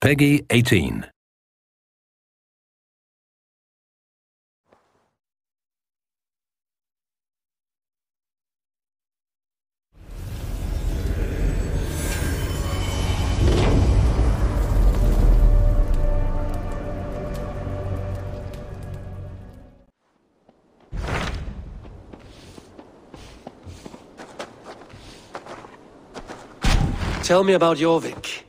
Peggy 18. Tell me about Jorvik.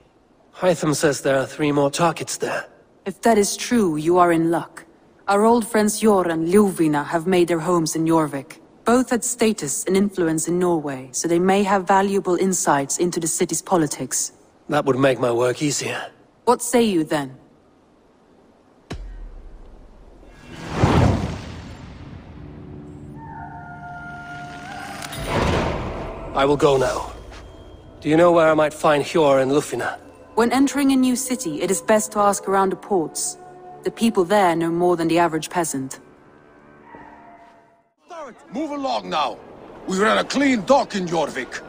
Hytham says there are 3 more targets there. If that is true, you are in luck. Our old friends Jor and Ljuvina have made their homes in Jorvik. Both had status and influence in Norway, so they may have valuable insights into the city's politics. That would make my work easier. What say you then? I will go now. Do you know where I might find Hjor and Lufina? When entering a new city, it is best to ask around the ports. The people there know more than the average peasant. Move along now. We ran a clean dock in Jorvik.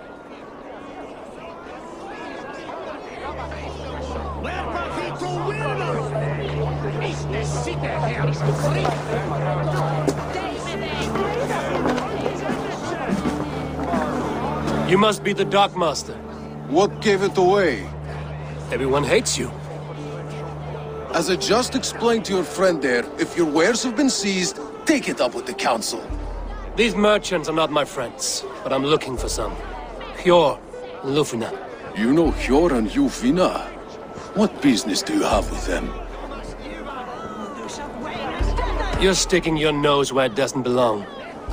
You must be the dockmaster. What gave it away? Everyone hates you. As I just explained to your friend there, if your wares have been seized, take it up with the council. These merchants are not my friends, but I'm looking for some. Hjor and Lufina. You know Hjor and Ljuvina? What business do you have with them? You're sticking your nose where it doesn't belong.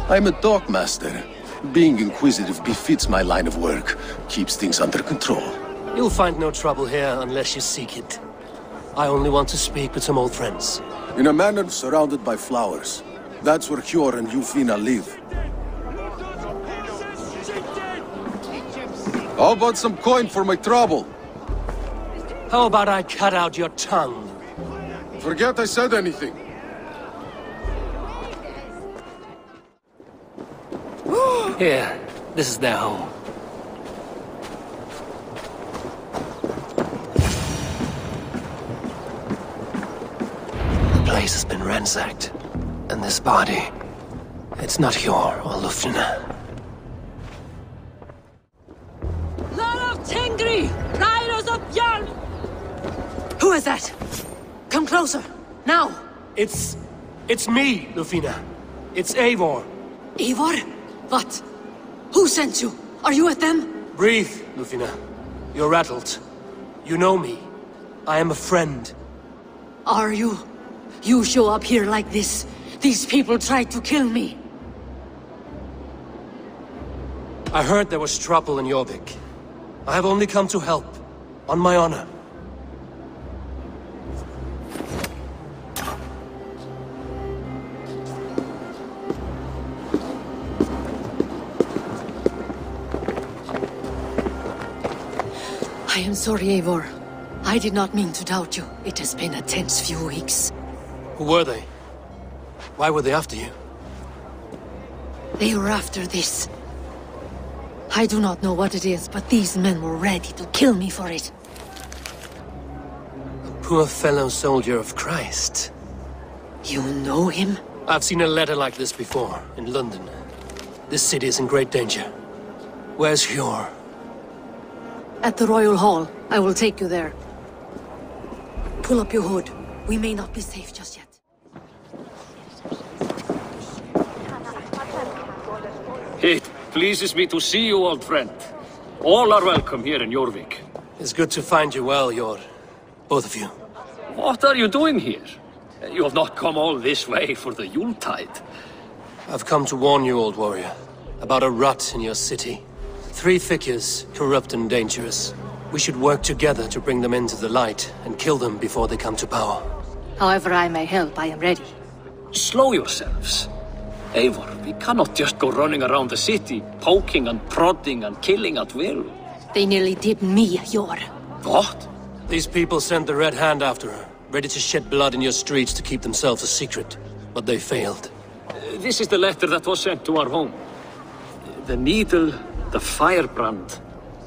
I'm a dockmaster. Being inquisitive befits my line of work. Keeps things under control. You'll find no trouble here unless you seek it. I only want to speak with some old friends. In a manor surrounded by flowers. That's where Hjor and Ljuvina live. How about some coin for my trouble? How about I cut out your tongue? Forget I said anything. Here, this is their home. The place has been ransacked. And this body, it's not Hjor or Lufina. Lord of Tengri! Riders of Björn! Who is that? Come closer, now! It's me, Lufina. It's Eivor. Eivor? What? Who sent you? Are you with them? Breathe, Lufina. You're rattled. You know me. I am a friend. Are you? You show up here like this. These people tried to kill me. I heard there was trouble in Jorvik. I have only come to help. On my honor. I am sorry, Eivor. I did not mean to doubt you. It has been a tense few weeks. Who were they? Why were they after you? They were after this. I do not know what it is, but these men were ready to kill me for it. A poor fellow soldier of Christ. You know him? I've seen a letter like this before, in London. This city is in great danger. Where's Hjor? At the Royal Hall. I will take you there. Pull up your hood. We may not be safe just yet. It pleases me to see you, old friend. All are welcome here in Jorvik. It's good to find you well, Hjor. Both of you. What are you doing here? You have not come all this way for the Yuletide. I've come to warn you, old warrior, about a rot in your city. 3 figures, corrupt and dangerous. We should work together to bring them into the light and kill them before they come to power. However I may help, I am ready. Slow yourselves. Eivor, we cannot just go running around the city, poking and prodding and killing at will. They nearly did me, Hjor. What? These people sent the Red Hand after her, ready to shed blood in your streets to keep themselves a secret. But they failed. This is the letter that was sent to our home. The needle, the firebrand,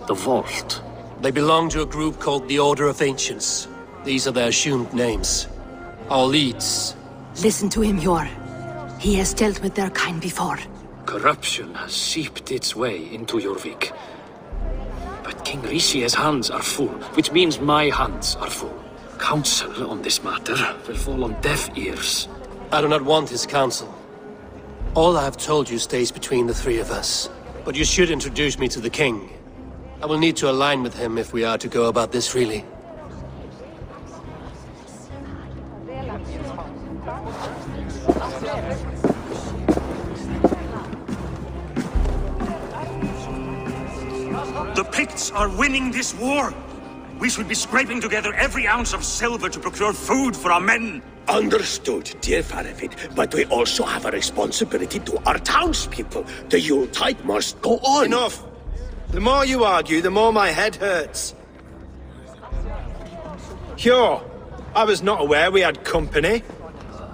the vault. They belong to a group called the Order of Ancients. These are their assumed names. Our leads. Listen to him, Yor. He has dealt with their kind before. Corruption has seeped its way into Jorvik. But King Rishi's hands are full, which means my hands are full. Counsel on this matter will fall on deaf ears. I do not want his counsel. All I have told you stays between the three of us. But you should introduce me to the king. I will need to align with him if we are to go about this freely. The Picts are winning this war. We should be scraping together every ounce of silver to procure food for our men. Understood, dear Faravid, but we also have a responsibility to our townspeople. The Yuletide must go on. Enough! The more you argue, the more my head hurts. Sure, I was not aware we had company,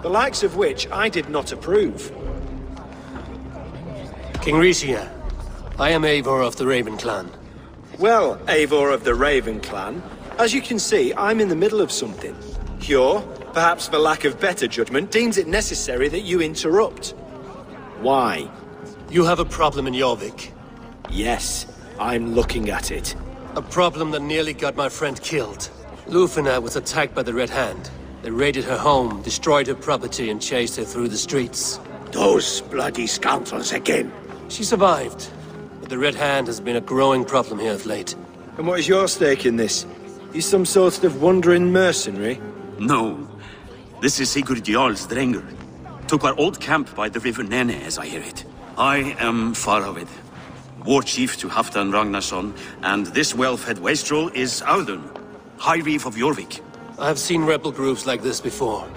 the likes of which I did not approve. King Rishia, I am Eivor of the Raven clan. Well, Eivor of the Raven clan, as you can see, I'm in the middle of something. Hjor, perhaps for lack of better judgment, deems it necessary that you interrupt. Why? You have a problem in Jorvik. Yes, I'm looking at it. A problem that nearly got my friend killed. Lufina was attacked by the Red Hand. They raided her home, destroyed her property, and chased her through the streets. Those bloody scoundrels again. She survived, but the Red Hand has been a growing problem here of late. And what is your stake in this? You some sort of wandering mercenary? No. This is Sigurd Jarl's Drenger. Took our old camp by the river Nene, as I hear it. I am Faravid, war chief to Halfdan Ragnarsson, and this well-fed wastrel is Audun, High Reeve of Jorvik. I have seen rebel groups like this before.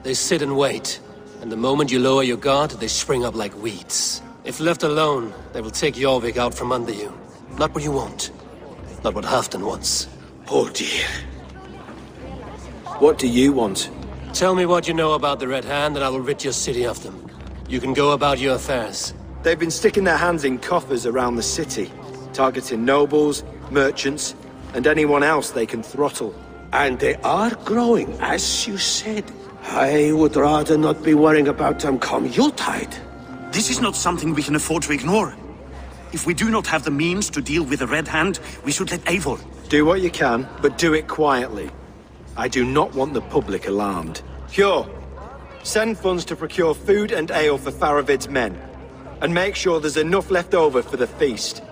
They sit and wait, and the moment you lower your guard, they spring up like weeds. If left alone, they will take Jorvik out from under you. Not what you want. Not what Halfdan wants. Oh dear. What do you want? Tell me what you know about the Red Hand, and I will rid your city of them. You can go about your affairs. They've been sticking their hands in coffers around the city, targeting nobles, merchants, and anyone else they can throttle. And they are growing, as you said. I would rather not be worrying about them come Yuletide. This is not something we can afford to ignore. If we do not have the means to deal with the Red Hand, we should let Eivor. Do what you can, but do it quietly. I do not want the public alarmed. Hjor, send funds to procure food and ale for Faravid's men. And make sure there's enough left over for the feast.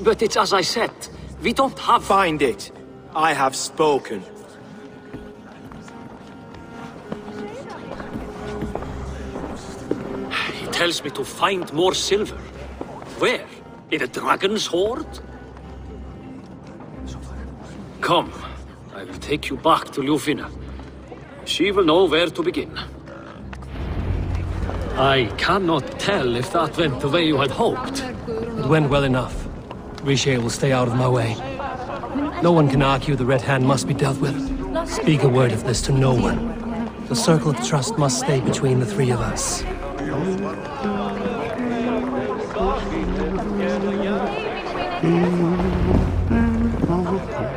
But it's as I said, we don't have... Find it. I have spoken. He tells me to find more silver. Where? In a dragon's hoard? Come, I will take you back to Lufina. She will know where to begin. I cannot tell if that went the way you had hoped. It went well enough. Riche will stay out of my way. No one can argue the Red Hand must be dealt with. Speak a word of this to no one. The circle of trust must stay between the three of us.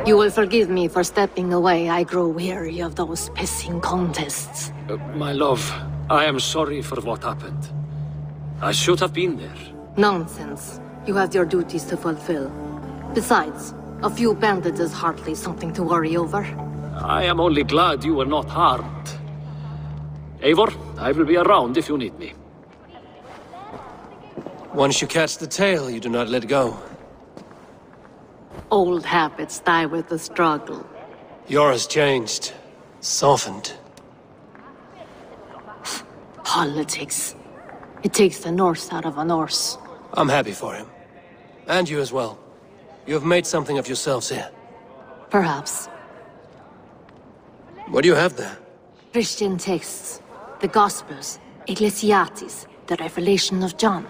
You will forgive me for stepping away. I grow weary of those pissing contests. My love, I am sorry for what happened. I should have been there. Nonsense. You have your duties to fulfill. Besides, a few bandits is hardly something to worry over. I am only glad you were not harmed. Eivor, I will be around if you need me. Once you catch the tail, you do not let go. Old habits die with the struggle. Yours changed. Softened. Politics. It takes the Norse out of a Norse. I'm happy for him. And you as well. You have made something of yourselves here. Perhaps. What do you have there? Christian texts. The Gospels. Ecclesiastes. The Revelation of John.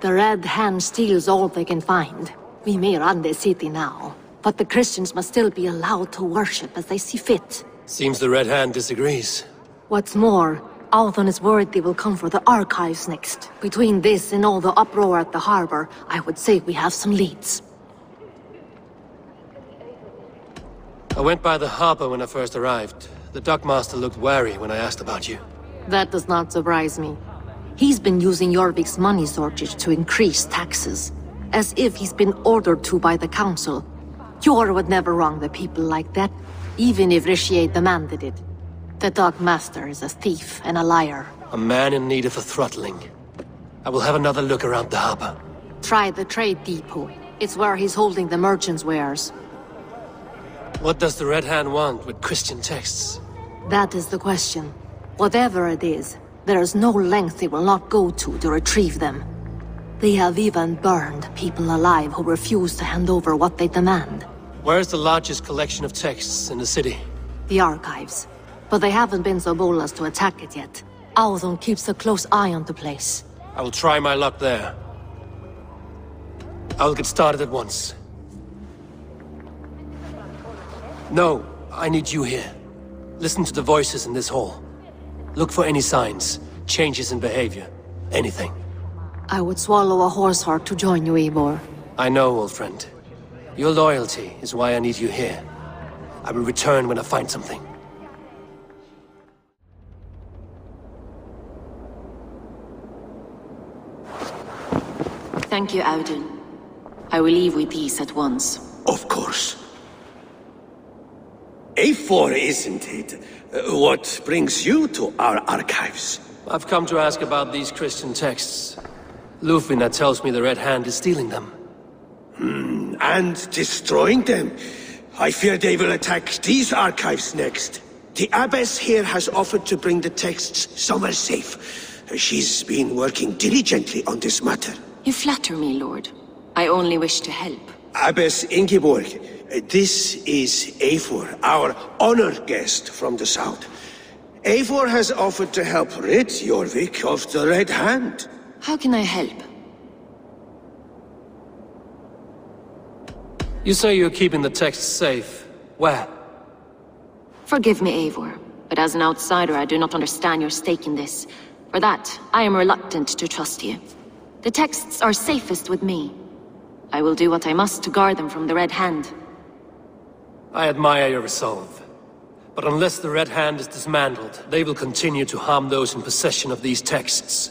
The Red Hand steals all they can find. We may run the city now, but the Christians must still be allowed to worship as they see fit. Seems the Red Hand disagrees. What's more, Althon is worried they will come for the archives next. Between this and all the uproar at the harbor, I would say we have some leads. I went by the harbor when I first arrived. The dockmaster looked wary when I asked about you. That does not surprise me. He's been using Jorvik's money shortage to increase taxes, as if he's been ordered to by the council. Jor would never wrong the people like that, even if Richier demanded it. The dockmaster is a thief and a liar. A man in need of a throttling. I will have another look around the harbor. Try the trade depot. It's where he's holding the merchants' wares. What does the Red Hand want with Christian texts? That is the question. Whatever it is, there is no length they will not go to retrieve them. They have even burned people alive who refuse to hand over what they demand. Where's the largest collection of texts in the city? The archives. But they haven't been so bold as to attack it yet. Auðun keeps a close eye on the place. I will try my luck there. I will get started at once. No, I need you here. Listen to the voices in this hall. Look for any signs, changes in behavior, anything. I would swallow a horse heart to join you, Eivor. I know, old friend. Your loyalty is why I need you here. I will return when I find something. Thank you, Auðun. I will leave with these at once. Of course. A4, isn't it? What brings you to our archives? I've come to ask about these Christian texts. Lúthvína tells me the Red Hand is stealing them. And destroying them. I fear they will attack these archives next. The abbess here has offered to bring the texts somewhere safe. She's been working diligently on this matter. You flatter me, Lord. I only wish to help. Abbess Ingeborg, this is Eivor, our honored guest from the south. Eivor has offered to help rid Jorvik of the Red Hand. How can I help? You say you're keeping the texts safe. Where? Forgive me, Eivor, but as an outsider I do not understand your stake in this. For that, I am reluctant to trust you. The texts are safest with me. I will do what I must to guard them from the Red Hand. I admire your resolve. But unless the Red Hand is dismantled, they will continue to harm those in possession of these texts.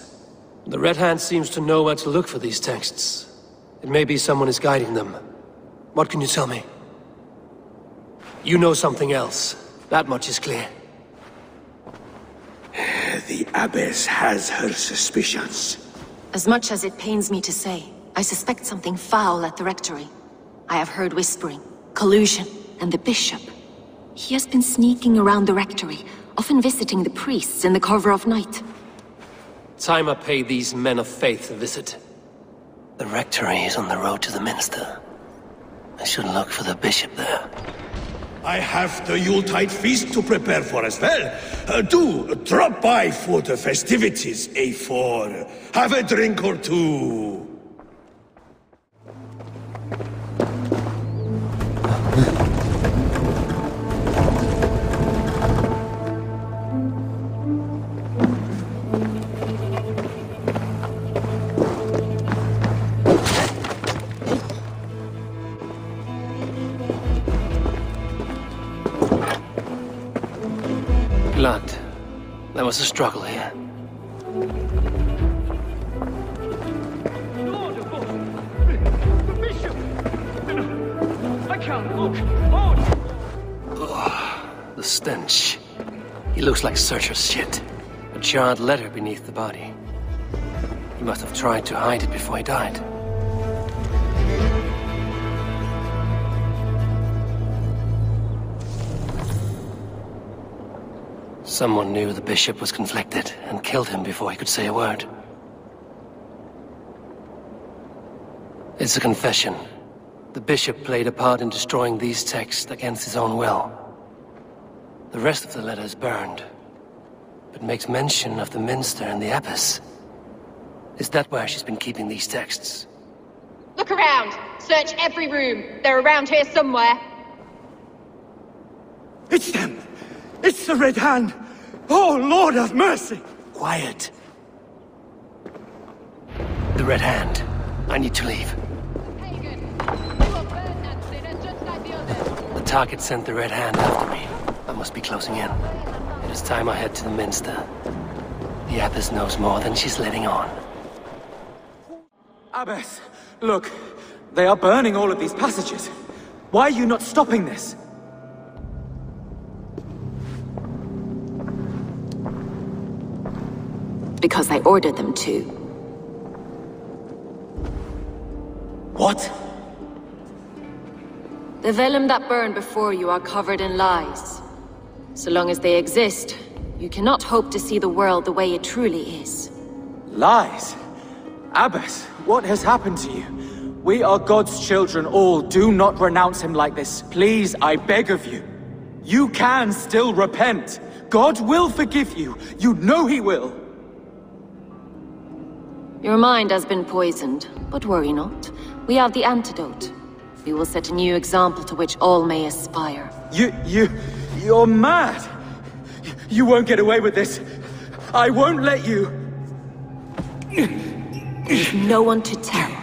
The Red Hand seems to know where to look for these texts. It may be someone is guiding them. What can you tell me? You know something else. That much is clear. The Abbess has her suspicions. As much as it pains me to say, I suspect something foul at the rectory. I have heard whispering, collusion, and the bishop. He has been sneaking around the rectory, often visiting the priests in the cover of night. Time I pay these men of faith a visit. The rectory is on the road to the minster. I should look for the bishop there. I have the Yuletide feast to prepare for as well. Do drop by for the festivities, A4. Have a drink or two. Blood. There was a struggle here. I can't look. The stench. He looks like Searcher's shit. A charred letter beneath the body. He must have tried to hide it before he died. Someone knew the bishop was conflicted and killed him before he could say a word. It's a confession. The bishop played a part in destroying these texts against his own will. The rest of the letter is burned, but makes mention of the minster and the abbess. Is that where she's been keeping these texts? Look around! Search every room! They're around here somewhere! It's them! It's the Red Hand! Oh, Lord have mercy! Quiet. The Red Hand. I need to leave. The target sent the Red Hand after me. I must be closing in. It is time I head to the Minster. The Abbess knows more than she's letting on. Abbess, look. They are burning all of these passages. Why are you not stopping this? Because I ordered them to. What? The vellum that burn before you are covered in lies. So long as they exist, you cannot hope to see the world the way it truly is. Lies? Abbess, what has happened to you? We are God's children all. Do not renounce him like this. Please, I beg of you. You can still repent. God will forgive you. You know he will. Your mind has been poisoned, but worry not. We have the antidote. We will set a new example to which all may aspire. You're mad! You won't get away with this. I won't let you. There's no one to tell.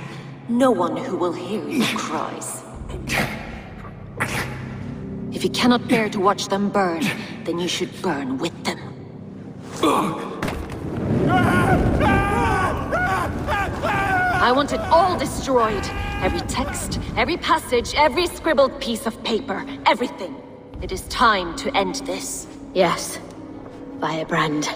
No one who will hear your cries. If you cannot bear to watch them burn, then you should burn with them. I want it all destroyed. Every text, every passage, every scribbled piece of paper, everything. It is time to end this. Yes. Firebrand.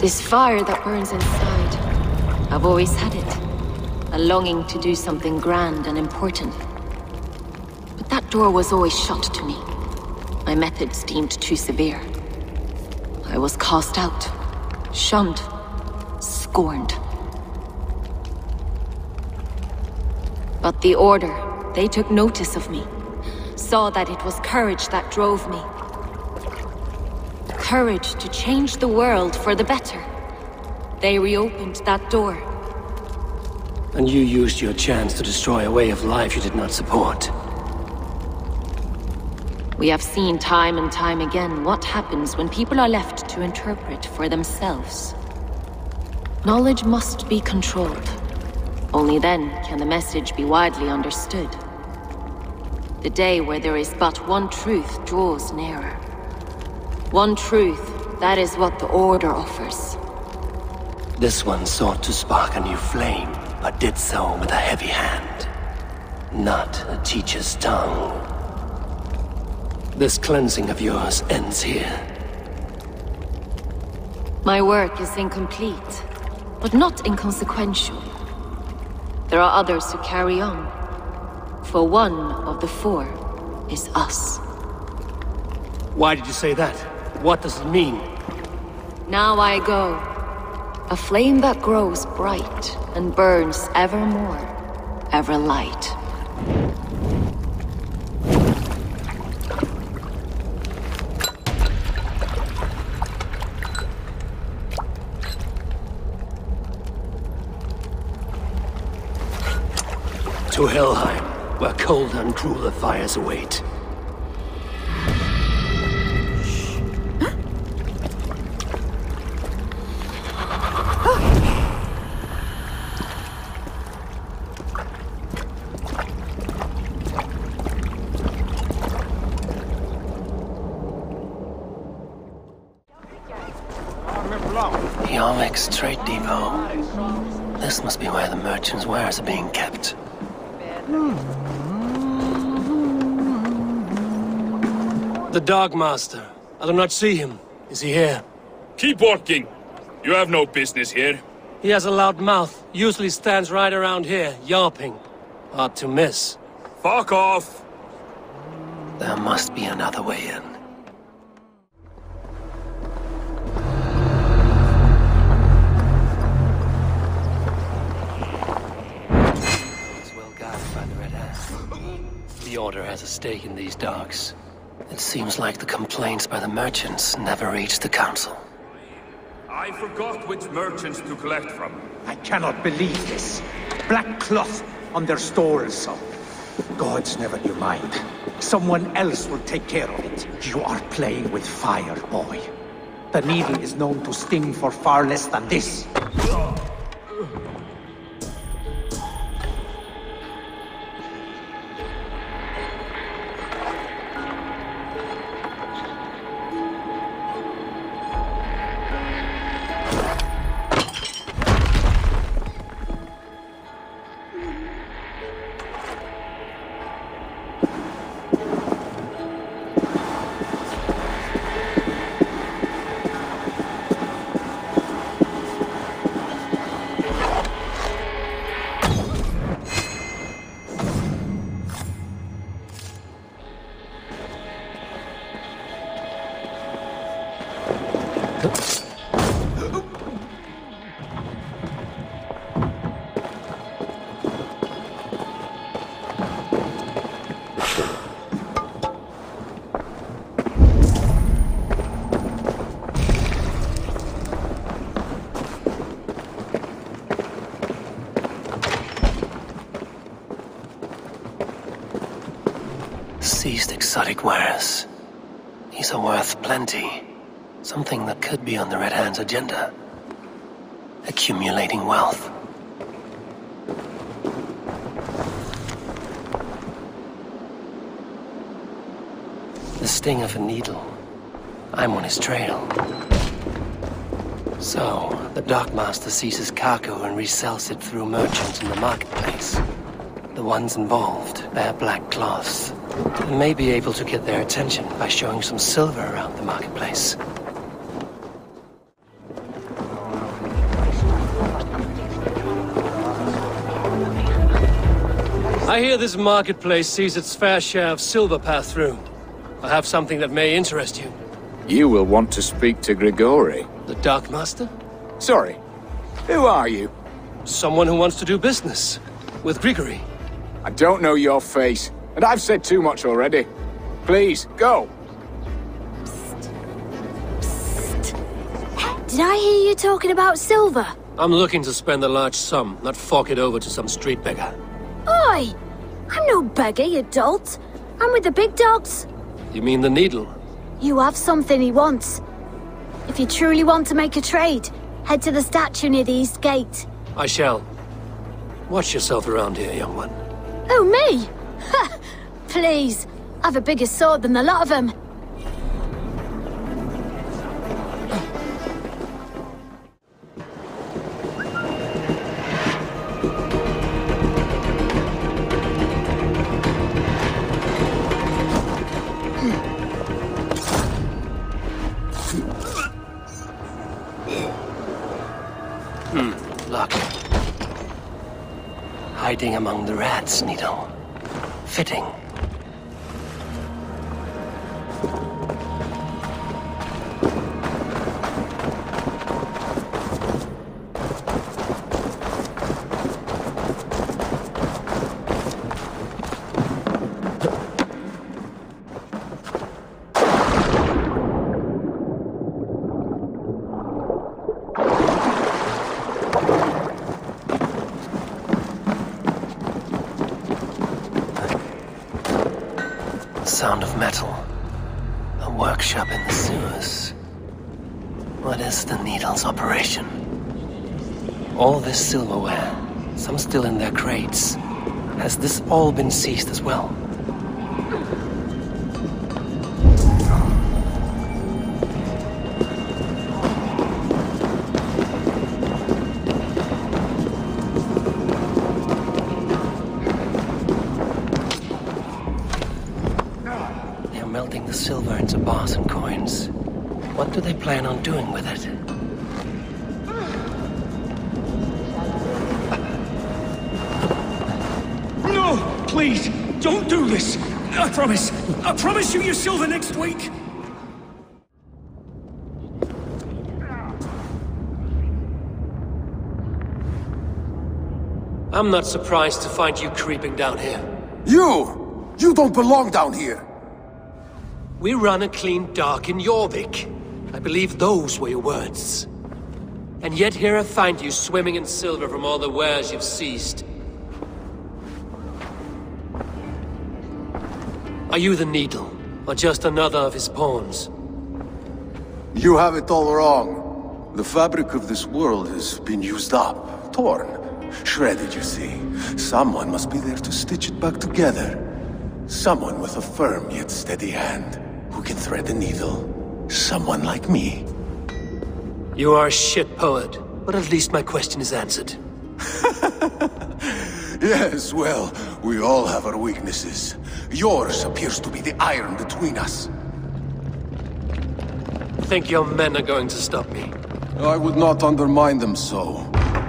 This fire that burns inside, I've always had it. A longing to do something grand and important. But that door was always shut to me. My methods deemed too severe. I was cast out, shunned, scorned. But the Order, they took notice of me. Saw that it was courage that drove me. Courage to change the world for the better. They reopened that door. And you used your chance to destroy a way of life you did not support. We have seen time and time again what happens when people are left to interpret for themselves. Knowledge must be controlled. Only then can the message be widely understood. The day where there is but one truth draws nearer. One truth, that is what the Order offers. This one sought to spark a new flame, but did so with a heavy hand. Not a teacher's tongue. This cleansing of yours ends here. My work is incomplete, but not inconsequential. There are others who carry on. For one of the four is us. Why did you say that? What does it mean? Now I go. A flame that grows bright and burns ever more, ever light. To Helheim, where cold and crueler fires await. Yarmic's Trade Depot. This must be where the merchants' wares are being kept. The Dogmaster. I do not see him. Is he here? Keep walking. You have no business here. He has a loud mouth. Usually stands right around here, yelping. Hard to miss. Fuck off! There must be another way in. It's well guarded by the Red Hand. The stake in these docks. It seems like the complaints by the merchants never reached the council. I forgot which merchants to collect from. I cannot believe this. Black cloth on their stores. Gods never knew mind. Someone else will take care of it. You are playing with fire, boy. The needle is known to sting for far less than this. Seized exotic wares. These are worth plenty. Something that could be on the Red Hand's agenda. Accumulating wealth. The sting of a needle. I'm on his trail. So, the dockmaster seizes cargo and resells it through merchants in the marketplace. The ones involved bear black cloths. We may be able to get their attention by showing some silver around the marketplace. I hear this marketplace sees its fair share of silver pass through. I have something that may interest you. You will want to speak to Grigori. The Darkmaster? Sorry. Who are you? Someone who wants to do business. With Grigori. I don't know your face, and I've said too much already. Please, go! Did I hear you talking about silver? I'm looking to spend a large sum, not fork it over to some street beggar. Oi! I'm no beggar, you dolt. I'm with the big dogs. You mean the needle? You have something he wants. If you truly want to make a trade, head to the statue near the East Gate. I shall. Watch yourself around here, young one. Oh, me? Ha! Please. I've a bigger sword than the lot of them. Luck. Hiding among the rats, Needle. Fitting. Sound of metal. A workshop in the sewers. What is the Needle's operation? All this silverware, some still in their crates. Has this all been seized as well? Melting the silver into bars and coins. What do they plan on doing with it? No! Please! Don't do this! I promise you your silver next week! I'm not surprised to find you creeping down here. You! You don't belong down here! We run a clean dock in Jorvik. I believe those were your words. And yet here I find you swimming in silver from all the wares you've seized. Are you the Needle, or just another of his pawns? You have it all wrong. The fabric of this world has been used up, torn, shredded, you see. Someone must be there to stitch it back together. Someone with a firm yet steady hand, who can thread the needle. Someone like me. You are a shit poet, but at least my question is answered. Yes, well, we all have our weaknesses. Yours appears to be the iron between us. Think your men are going to stop me? I would not undermine them so.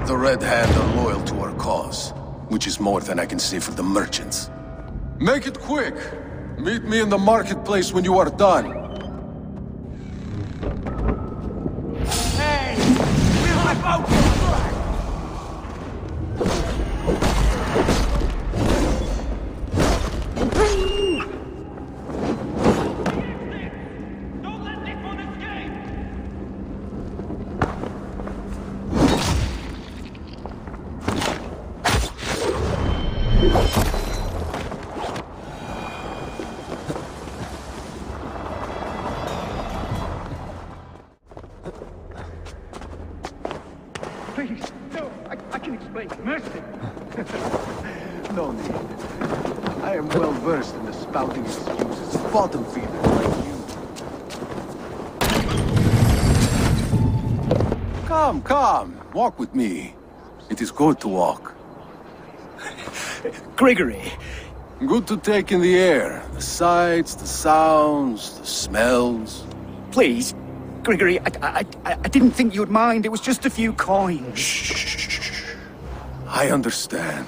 The Red Hand are loyal to our cause, which is more than I can say for the merchants. Make it quick! Meet me in the marketplace when you are done. Hey! We'll whip out your flag! Don't let this one escape! Please, no, I can explain. Mercy! No need. I am well versed in the spouting excuses of bottom feeders like you. Come, come. Walk with me. It is good to walk. Gregory. Good to take in the air. The sights, the sounds, the smells. Please, Gregory, I didn't think you'd mind. It was just a few coins. Shh. I understand.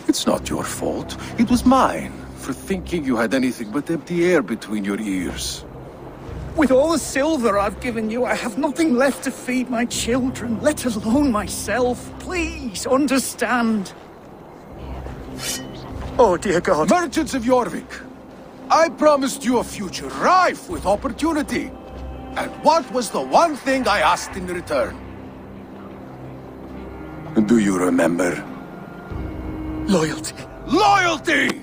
It's not your fault. It was mine, for thinking you had anything but empty air between your ears. With all the silver I've given you, I have nothing left to feed my children, let alone myself. Please, understand. Oh, dear God. Merchants of Jorvik, I promised you a future rife with opportunity. And what was the one thing I asked in return? Do you remember? Loyalty. Loyalty!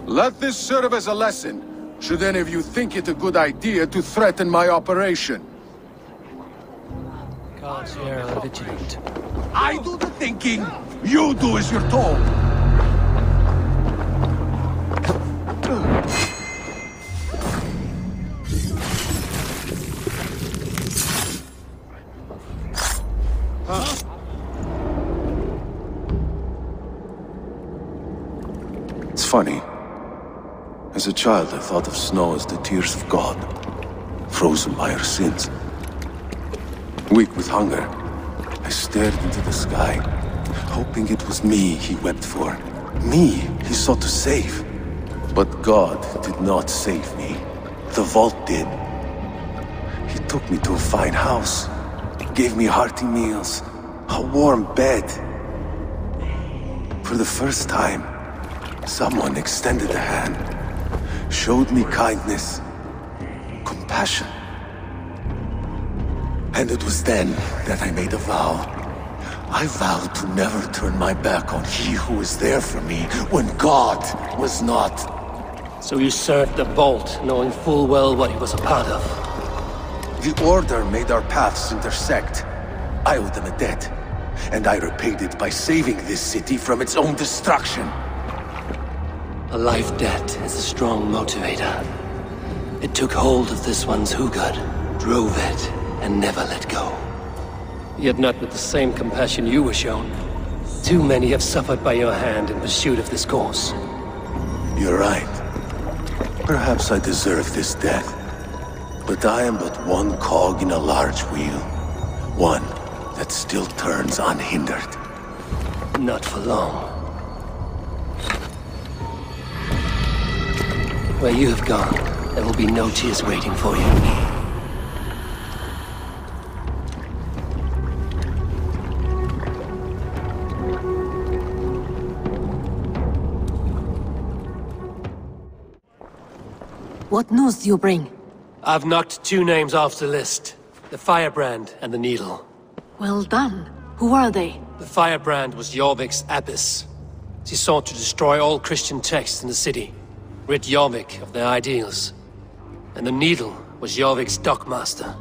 Let this serve as a lesson, should any of you think it a good idea to threaten my operation. Guards here are vigilant. I do the thinking, you do as you're told. It's funny. As a child, I thought of snow as the tears of God, frozen by our sins. Weak with hunger, I stared into the sky, hoping it was me he wept for. Me he sought to save. But God did not save me. The vault did. He took me to a fine house, gave me hearty meals, a warm bed. For the first time, someone extended a hand, showed me kindness, compassion. And it was then that I made a vow. I vowed to never turn my back on he who was there for me when God was not. So you served the Vault, knowing full well what he was a part of. The Order made our paths intersect. I owed them a debt, and I repaid it by saving this city from its own destruction. A life debt is a strong motivator. It took hold of this one's Hugad, drove it, and never let go. Yet not with the same compassion you were shown. Too many have suffered by your hand in pursuit of this cause. You're right. Perhaps I deserve this death. But I am but one cog in a large wheel. One that still turns unhindered. Not for long. Where you have gone, there will be no tears waiting for you. What news do you bring? I've knocked 2 names off the list. The Firebrand and the Needle. Well done. Who are they? The Firebrand was Jorvik's abbess. She sought to destroy all Christian texts in the city, rid Jorvik of their ideals. And the Needle was Jorvik's dockmaster.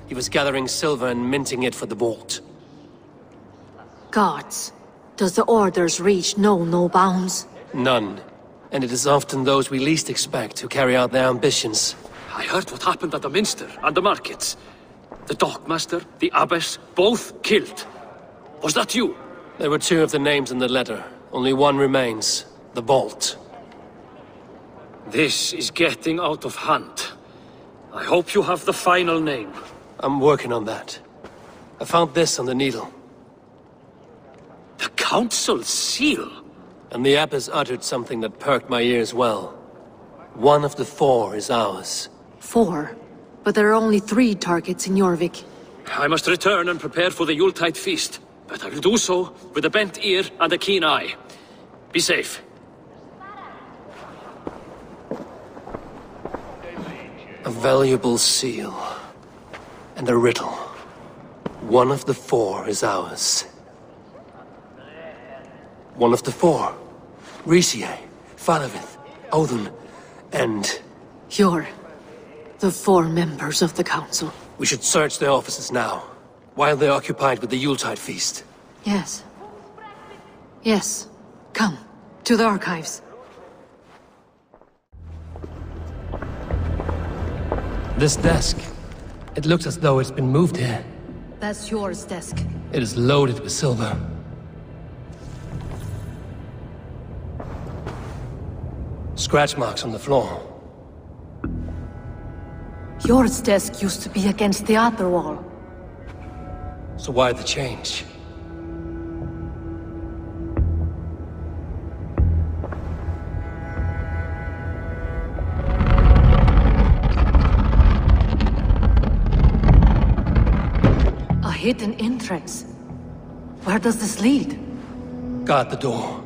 He was gathering silver and minting it for the vault. Gods. Does the Orders reach no bounds? None. And it is often those we least expect who carry out their ambitions. I heard what happened at the Minster and the markets. The dockmaster, the abbess, both killed. Was that you? There were 2 of the names in the letter. Only one remains. The vault. This is getting out of hand. I hope you have the final name. I'm working on that. I found this on the Needle. The Council's seal? And the abbess uttered something that perked my ears well. One of the 4 is ours. 4? But there are only 3 targets in Jorvik. I must return and prepare for the Yuletide feast. But I will do so with a bent ear and a keen eye. Be safe. A valuable seal. And a riddle. One of the 4 is ours. One of the 4. Risie, Faravith, Odin, and... You're the 4 members of the Council. We should search their offices now, while they're occupied with the Yuletide feast. Yes. Yes. Come, to the archives. This desk. It looks as though it's been moved here. That's yours desk. It is loaded with silver. Scratch marks on the floor. Yours desk used to be against the other wall. So why the change? A hidden entrance. Where does this lead? Guard the door.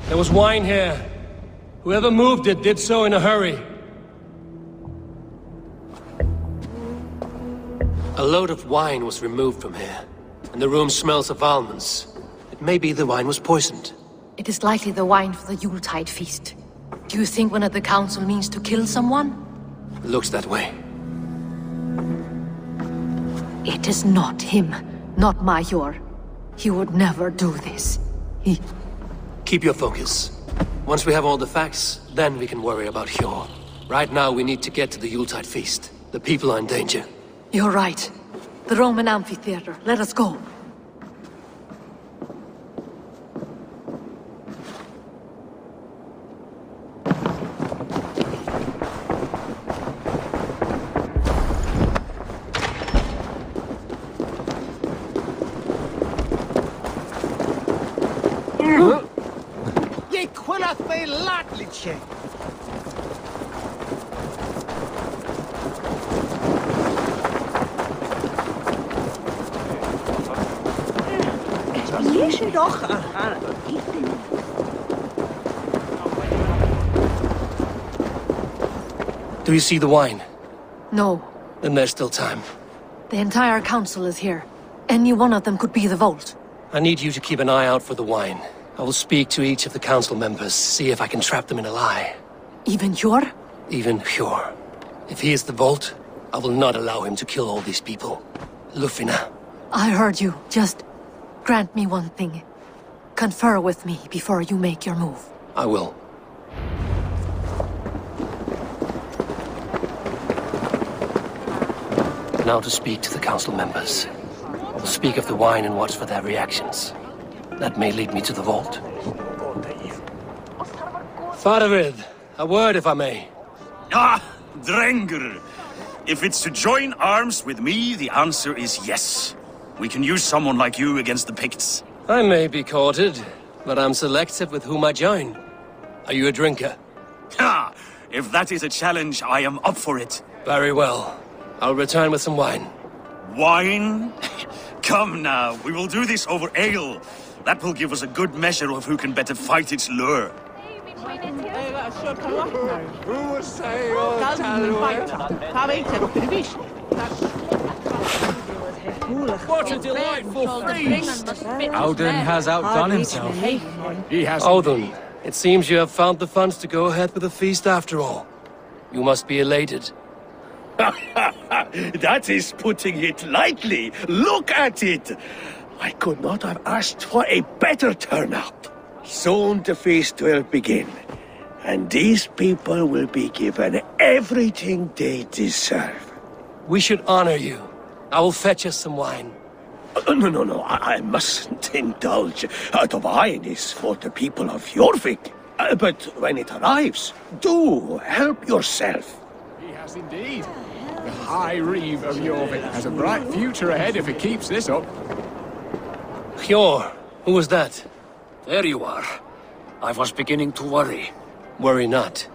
There was wine here. Whoever moved it did so in a hurry. A load of wine was removed from here, and the room smells of almonds. It may be the wine was poisoned. It is likely the wine for the Yuletide feast. Do you think one of the Council means to kill someone? Looks that way. It is not him, not Major. He would never do this. He... Keep your focus. Once we have all the facts, then we can worry about Hjor. Right now, we need to get to the Yuletide feast. The people are in danger. You're right. The Roman amphitheater. Let us go. Do you see the wine? No. Then there's still time. The entire Council is here. Any one of them could be the vault. I need you to keep an eye out for the wine. I will speak to each of the Council members, see if I can trap them in a lie. Even Hjor? Even Hjor. If he is the vault, I will not allow him to kill all these people. Lufina. I heard you. Just grant me one thing. Confer with me before you make your move. I will. Now to speak to the Council members. I will speak of the wine and watch for their reactions. That may lead me to the vault. Faravid, a word if I may. Ah, Drengr! If it's to join arms with me, the answer is yes. We can use someone like you against the Picts. I may be courted, but I'm selective with whom I join. Are you a drinker? Ha! If that is a challenge, I am up for it. Very well. I'll return with some wine. Wine? Come now, we will do this over ale. That will give us a good measure of who can better fight its lure. What a delightful feast! Audun has outdone himself. He has. Audun, it seems you have found the funds to go ahead with the feast after all. You must be elated. That is putting it lightly. Look at it. I could not have asked for a better turnout. Soon the feast will begin, and these people will be given everything they deserve. We should honor you. I will fetch us some wine. No, I mustn't indulge. The wine is for the people of Jorvik. But when it arrives, do help yourself. He has indeed. The High Reeve of Jorvik has a bright future ahead if he keeps this up. Hjor, who was that? There you are. I was beginning to worry. Worry not.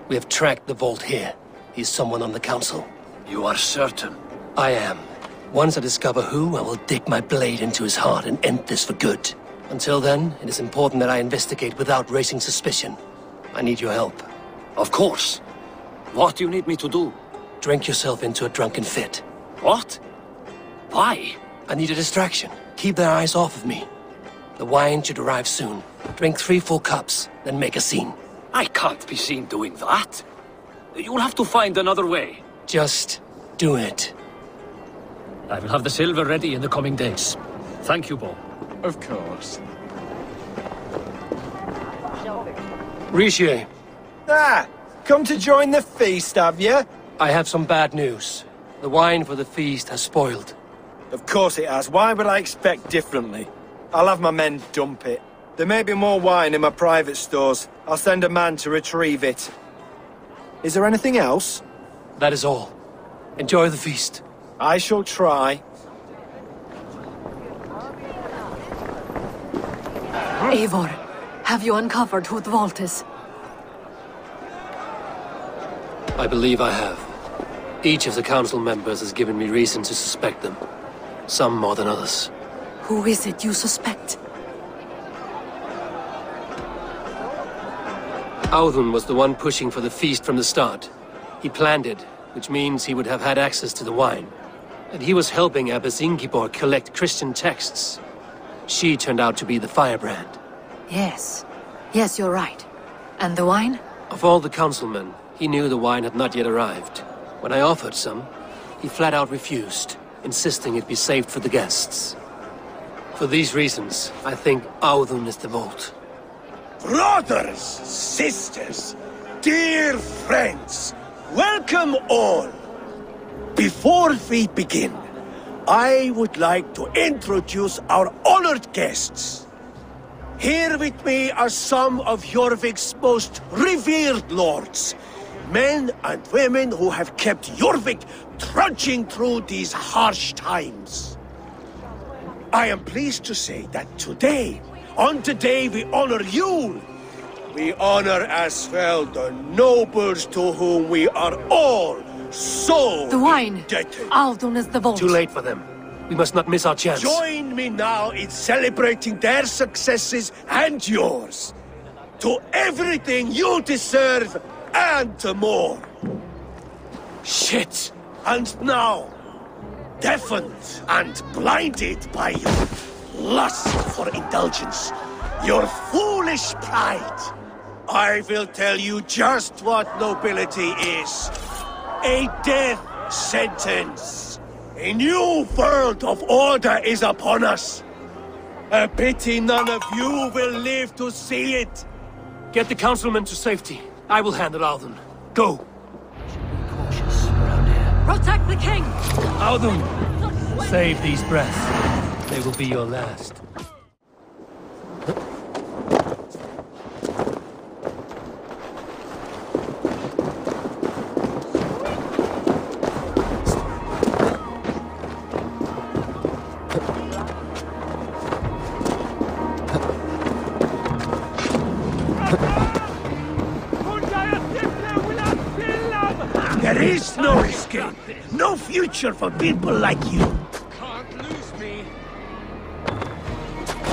We have tracked the vault here. He's someone on the council. You are certain? I am. Once I discover who, I will dig my blade into his heart and end this for good. Until then, it is important that I investigate without raising suspicion. I need your help. Of course. What do you need me to do? Drink yourself into a drunken fit. What? Why? I need a distraction. Keep their eyes off of me. The wine should arrive soon. Drink 3 full cups, then make a scene. I can't be seen doing that. You'll have to find another way. Just do it. I will have the silver ready in the coming days. Thank you, Bo. Of course. Rishi. Come to join the feast, have you? I have some bad news. The wine for the feast has spoiled. Of course it has. Why would I expect differently? I'll have my men dump it. There may be more wine in my private stores. I'll send a man to retrieve it. Is there anything else? That is all. Enjoy the feast. I shall try. Eivor, have you uncovered who the vault is? I believe I have. Each of the council members has given me reason to suspect them. Some more than others. Who is it you suspect? Audun was the one pushing for the feast from the start. He planned it, which means he would have had access to the wine. And he was helping Abbess Ingeborg collect Christian texts. She turned out to be the firebrand. Yes. Yes, you're right. And the wine? Of all the councilmen, he knew the wine had not yet arrived. When I offered some, he flat out refused, insisting it be saved for the guests. For these reasons, I think Audun is the vault. Brothers, sisters, dear friends, welcome all. Before we begin, I would like to introduce our honored guests. Here with me are some of Jorvik's most revered lords. Men and women who have kept Jorvik trudging through these harsh times. I am pleased to say that today, on the day we honor you, we honor as well the nobles to whom we are all so the wine! indebted. Audun is the vault. Too late for them. We must not miss our chance. Join me now in celebrating their successes and yours. To everything you deserve and more. Shit! And now, deafened and blinded by your lust for indulgence, your foolish pride, I will tell you just what nobility is. A death sentence. A new world of order is upon us. A pity none of you will live to see it. Get the councilmen to safety. I will handle Audun. Go! Protect the king! Audun! Save these breaths. They will be your last. There is no escape, no future for people like you. Can't lose me.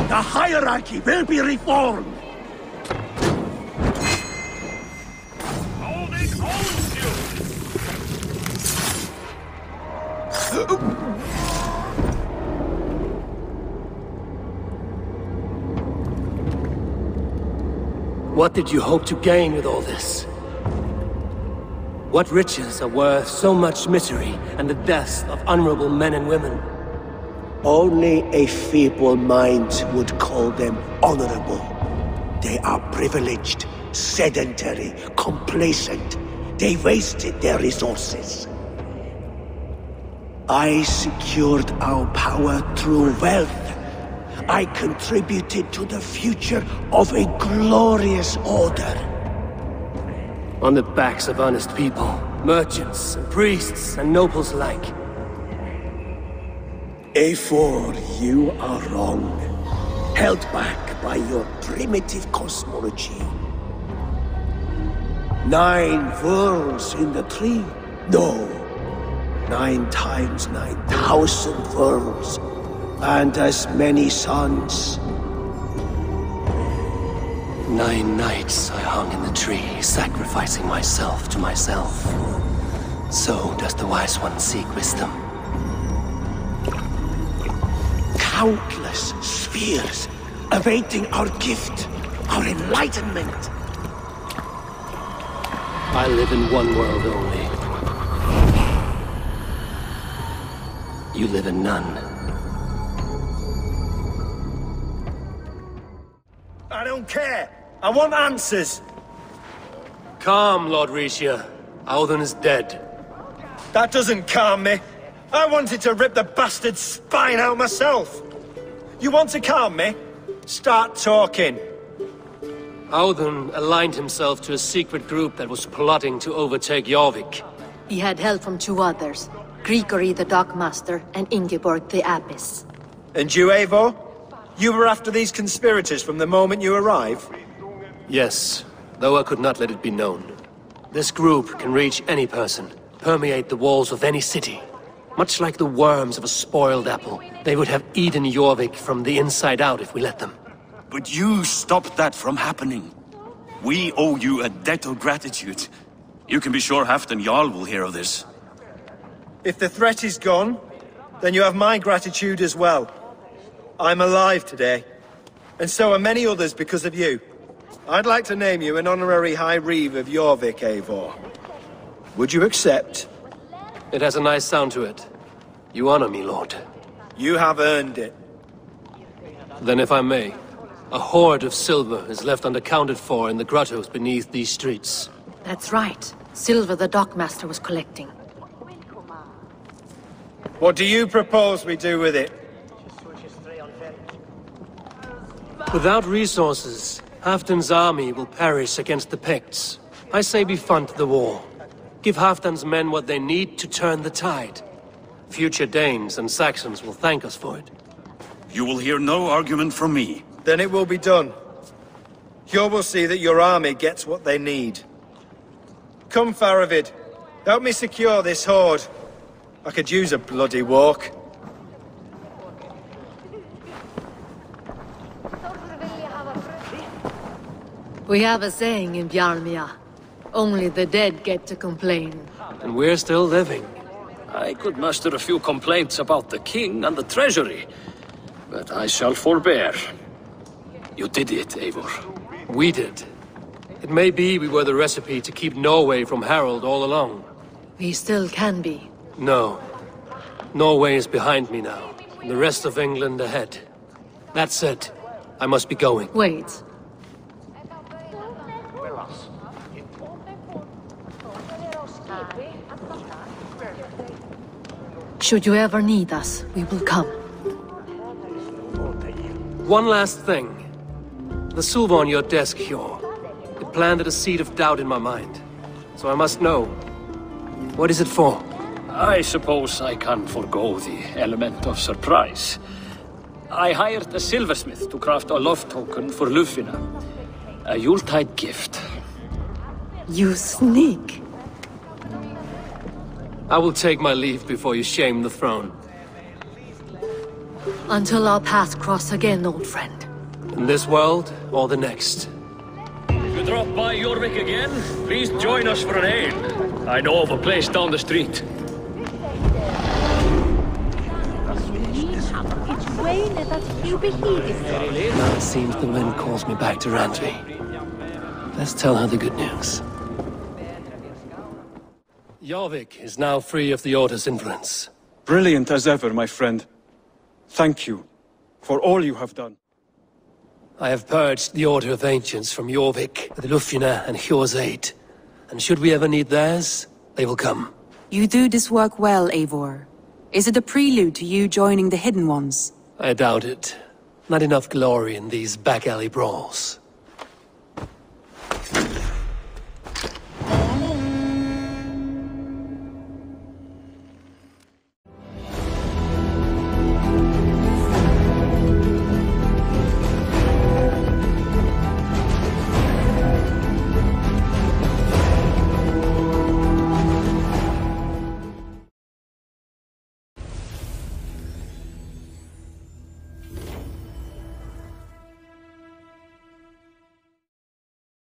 The hierarchy will be reformed. Holding holds you. What did you hope to gain with all this? What riches are worth so much misery and the deaths of honorable men and women? Only a feeble mind would call them honorable. They are privileged, sedentary, complacent. They wasted their resources. I secured our power through wealth. I contributed to the future of a glorious order. On the backs of honest people, merchants, and priests, and nobles alike. Eivor, you are wrong. Held back by your primitive cosmology. 9 worlds in the tree? No. 9 times 9,000 worlds. And as many suns. 9 nights I hung in the tree, sacrificing myself to myself. So does the Wise One seek wisdom. Countless spheres awaiting our gift, our enlightenment. I live in one world only. You live in none. I don't care. I want answers. Calm, Lord Rishia. Alden is dead. That doesn't calm me. I wanted to rip the bastard's spine out myself. You want to calm me? Start talking. Alden aligned himself to a secret group that was plotting to overtake Jorvik. He had help from 2 others, Grigory the Dockmaster and Ingeborg the Abbess. And you, Eivor? You were after these conspirators from the moment you arrived? Yes, though I could not let it be known. This group can reach any person, permeate the walls of any city. Much like the worms of a spoiled apple, they would have eaten Jorvik from the inside out if we let them. But you stopped that from happening. We owe you a debt of gratitude. You can be sure Halfdan Jarl will hear of this. If the threat is gone, then you have my gratitude as well. I'm alive today, and so are many others because of you. I'd like to name you an honorary High Reeve of Jorvik, Eivor. Would you accept? It has a nice sound to it. You honor me, Lord. You have earned it. Then if I may, a hoard of silver is left unaccounted for in the grottos beneath these streets. That's right. Silver the Dockmaster was collecting. What do you propose we do with it? Without resources, Halfdan's army will perish against the Picts. I say we fund the war. Give Halfdan's men what they need to turn the tide. Future Danes and Saxons will thank us for it. You will hear no argument from me. Then it will be done. You will see that your army gets what they need. Come, Faravid. Help me secure this hoard. I could use a bloody walk. We have a saying in Bjarmia. Only the dead get to complain. And we're still living. I could muster a few complaints about the king and the treasury, but I shall forbear. You did it, Eivor. We did. It may be we were the recipe to keep Norway from Harald all along. We still can be. No. Norway is behind me now, and the rest of England ahead. That said, I must be going. Wait. Should you ever need us, we will come. One last thing. The silver on your desk, Hjor. It planted a seed of doubt in my mind. So I must know. What is it for? I suppose I can forgo the element of surprise. I hired a silversmith to craft a love token for Lufina. A Yuletide gift. You sneak. I will take my leave before you shame the throne. Until our paths cross again, old friend. In this world, or the next. If you drop by Jorvik again, please join us for an ale. I know of a place down the street. Now it seems the wind calls me back to Randvi. Let's tell her the good news. Jorvik is now free of the Order's influence. Brilliant as ever, my friend. Thank you for all you have done. I have purged the Order of Ancients from Jorvik with Lufina and Hjor's aid. And should we ever need theirs, they will come. You do this work well, Eivor. Is it a prelude to you joining the Hidden Ones? I doubt it. Not enough glory in these back-alley brawls.